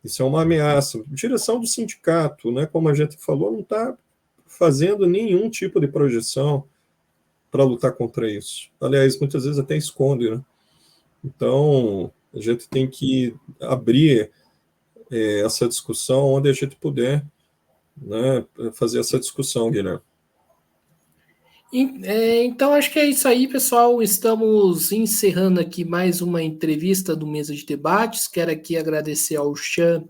Isso é uma ameaça. Direção do sindicato, né, como a gente falou, não está fazendo nenhum tipo de projeção para lutar contra isso. Aliás, muitas vezes até esconde, né? Então, a gente tem que abrir essa discussão onde a gente puder, né, fazer essa discussão, Guilherme. Então, acho que é isso aí, pessoal. Estamos encerrando aqui mais uma entrevista do Mesa de Debates. Quero aqui agradecer ao Chan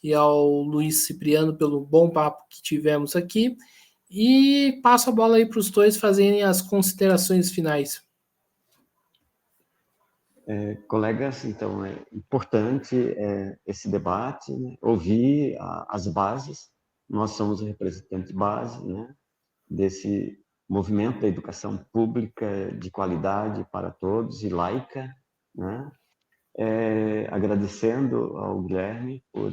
e ao Luiz Cipriano pelo bom papo que tivemos aqui. E passo a bola aí para os dois fazerem as considerações finais. Colegas, então, é importante esse debate, né? Ouvir as bases. Nós somos o representante base, né, desse movimento da educação pública de qualidade para todos e laica, né? Agradecendo ao Guilherme por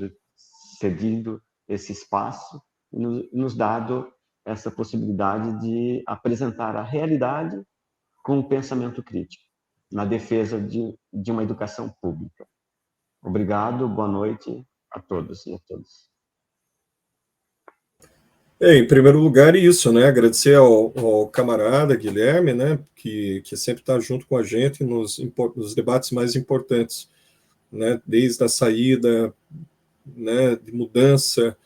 cedido esse espaço e nos dado essa possibilidade de apresentar a realidade com o pensamento crítico, na defesa de uma educação pública. Obrigado, boa noite a todos e a todas. Em primeiro lugar, isso, né? Agradecer ao camarada Guilherme, né? Que sempre está junto com a gente nos debates mais importantes, né? Desde a saída, né, de mudança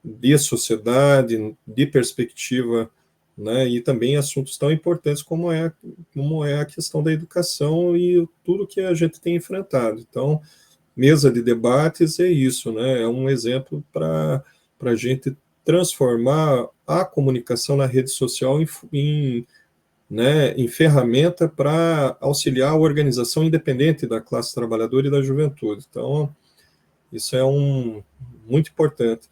de sociedade, de perspectiva, né? E também assuntos tão importantes como é a questão da educação e tudo que a gente tem enfrentado. Então, mesa de debates é isso, né? É um exemplo para a gente transformar a comunicação na rede social em ferramenta para auxiliar a organização independente da classe trabalhadora e da juventude. Então, isso é muito importante.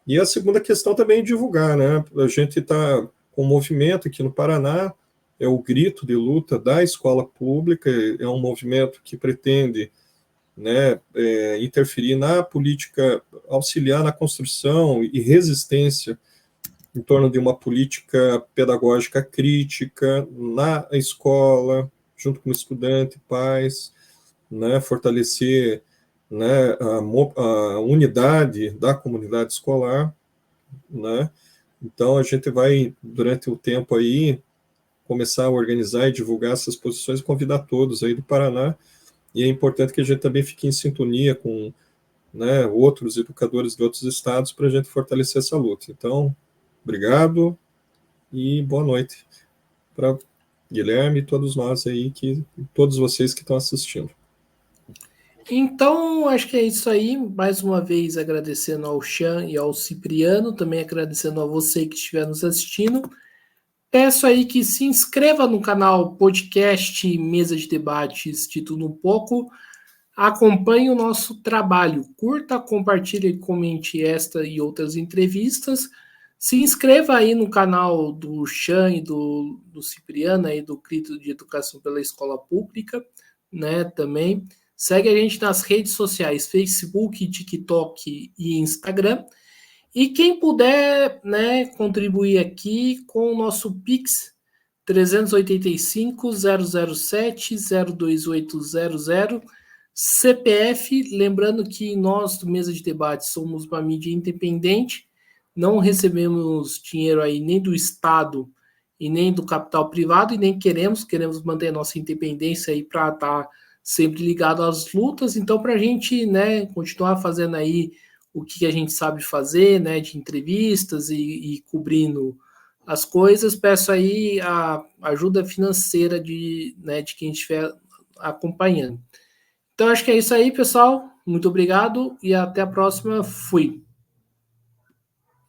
E a segunda questão também é divulgar, né? A gente está com um movimento aqui no Paraná, é o grito de luta da escola pública, é um movimento que pretende, né, interferir na política, auxiliar na construção e resistência em torno de uma política pedagógica crítica na escola, junto com o estudante, pais, né, fortalecer, né, a unidade da comunidade escolar, né. Então, a gente vai, durante o tempo aí, começar a organizar e divulgar essas posições, convidar todos aí do Paraná. E é importante que a gente também fique em sintonia com, né, outros educadores de outros estados para a gente fortalecer essa luta. Então, obrigado e boa noite para Guilherme e todos nós aí, todos vocês que estão assistindo. Então, acho que é isso aí. Mais uma vez agradecendo ao Chan e ao Cipriano, também agradecendo a você que estiver nos assistindo. Peço aí que se inscreva no canal podcast Mesa de Debates de Tudo Um Pouco. Acompanhe o nosso trabalho. Curta, compartilhe e comente esta e outras entrevistas. Se inscreva aí no canal do Chan e do Cipriano, aí do Grito de Educação pela Escola Pública, né, também. Segue a gente nas redes sociais, Facebook, TikTok e Instagram. E quem puder, né, contribuir aqui com o nosso Pix, 385-007-02800, CPF, lembrando que nós do Mesa de Debate somos uma mídia independente, não recebemos dinheiro aí nem do Estado e nem do capital privado, e nem queremos manter a nossa independência aí para estar sempre ligado às lutas. Então, para a gente, né, continuar fazendo aí o que a gente sabe fazer, né, de entrevistas e cobrindo as coisas, peço aí a ajuda financeira de quem estiver acompanhando. Então, acho que é isso aí, pessoal. Muito obrigado e até a próxima. Fui.